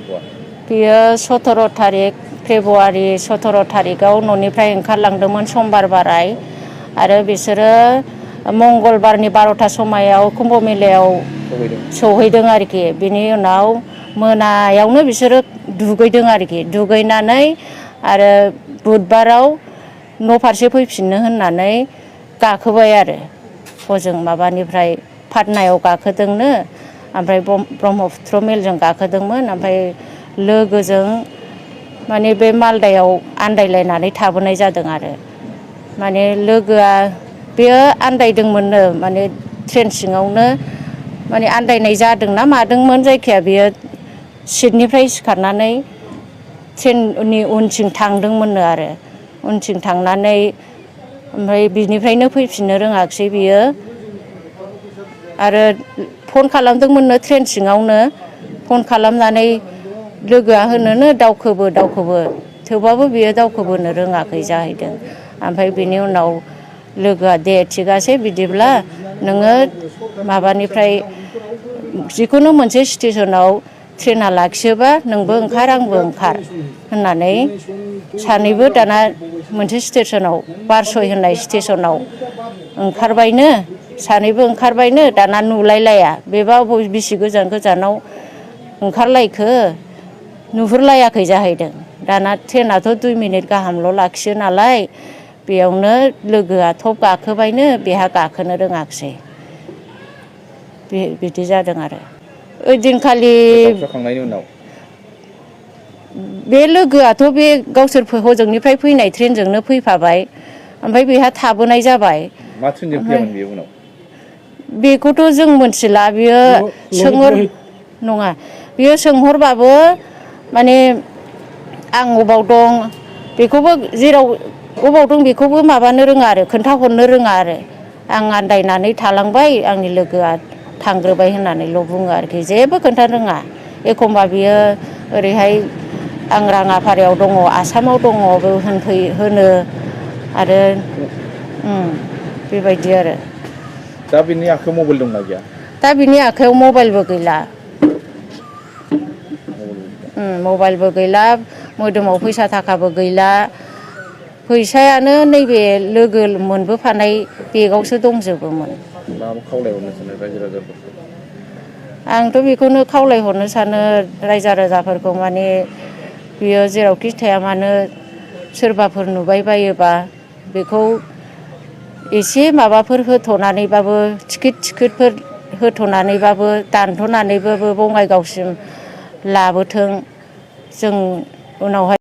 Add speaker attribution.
Speaker 1: बियो 17 तारिख फेब्रुवारि 17 तारिखआव न'निफ्राय ओंखारलांदोंमोन समबार बाराय आरो बिसोरो मंगलबारनि 12टा समायाव कुम्भ मेलायाव सौहैदों आरोखि। बिनि उनाव मोनायावनो बिसोरो दुगैदों आरोखि। दुगैनानै आरो बुधबाराव न' फारसे फैफिननो होननानै गाखोबाय आरो हजों माबानिफ्राय पाटनायाव गाखोदोंनो ओमफ्राय ब्रह्मपुत्र मेलजों गाखोदोंमोन ओमफ्राय लोगोजों माने बे मालदायाव आन्दायलायनानै थाबोनाय जादों आरो माने लोगोआ बेयो आन्दायदोंमोननो माने ट्रेन सिङावनो माने आन्दायनाय जादोंना मादोंमोन जायखिया बेयो सिटनिफ्राय सिखारनानै ट्रेननि उनथिं थांदोंमोननो आरो उनथिं थांनानै ओमफ्राय बिनिफ्रायनो फैफिननो रोङाखिसै बियो आरो फन खालामदोंमोननो ट्रेन सिङावनो फन खालामनानै लोगोआ होनोनो दावखोबो थेवबाबो बियो दावखोबोनो रोङाखै जाहैदों। ओमफ्राय बिनि उनाव लोगोआ दे थिगासे बिदिब्ला नोङो माबानिफ्राय जिखुनु मोनसे स्टेसनाव ट्रेना लाखियोबा नोंबो ओंखार आंबो ओंखार होननानै सानैबो दाना मोनसे स्टेसनाव बारसय होननाय स्टेसनाव ओंखारबायनो सानैबो ओंखारबायनो दाना नुलायलाया बेबा बेसे गोजानाव ओंखारलायखो नुहुरलायाखै जाहैदों। दाना ट्रेनाथ' 2 मिनिट गाहामल' लाखियो नालाय बेयावनो लोगोआ थब गाखोबायनो बेहा गाखोनो रोङाखिसै बिदि जादों आरो ओइदिनखालि बे लोगोआथ' बे गावसोर हजोंनिफ्राय फैनाय ट्रेनजोंनो फैफाबाय ओमफ्राय बेहा थाबोनाय जाबाय।
Speaker 2: मा ट्रेनजों फैयामोन बे उनाव?
Speaker 1: बेखौथ' जों मिथिला बियो नङा बियो सोंहरबाबो माने आं अबाव दं बेखौबो जेराव अबाव दं बेखौबो माबानो रोङा आरो खोन्थाहरनो रोङा आरो आं आन्दायनानै थालांबाय आंनि लोगोआ थांग्रोबाय होननानैल' बुङो आरोखि जेबो खोन्थानो रोङा। एखमबा बियो ओरैहाय आं राङाफारायाव दङ आसामाव दङ होनो आरो बेबायदि आरो
Speaker 2: दा बिनि आखायाव मबाइल दंना गैया?
Speaker 1: दा बिनि आखायाव मबाइलबो गैला मबाइलबो गैला मोदोमाव फैसा थाखाबो गैला फैसायानो नैबे लोगो मोनबोफानाय बेगावसो दंजोबोमोन।
Speaker 2: माबा खावलायहरनो सानो रायजो राजाफोरखौ?
Speaker 1: आंथ' बेखौनो खावलायहरनो सानो रायजो राजाफोरखौ माने बियो जेरावखि थाया मानो सोरबाफोर नुबाय बायोबा बेखौ एसे माबाफोर होथ'नानैबाबो टिकेटफोर होथ'नानैबाबो दानथ'नानैबाबो बङाइगावसिम लाबोथों जों उनावहाय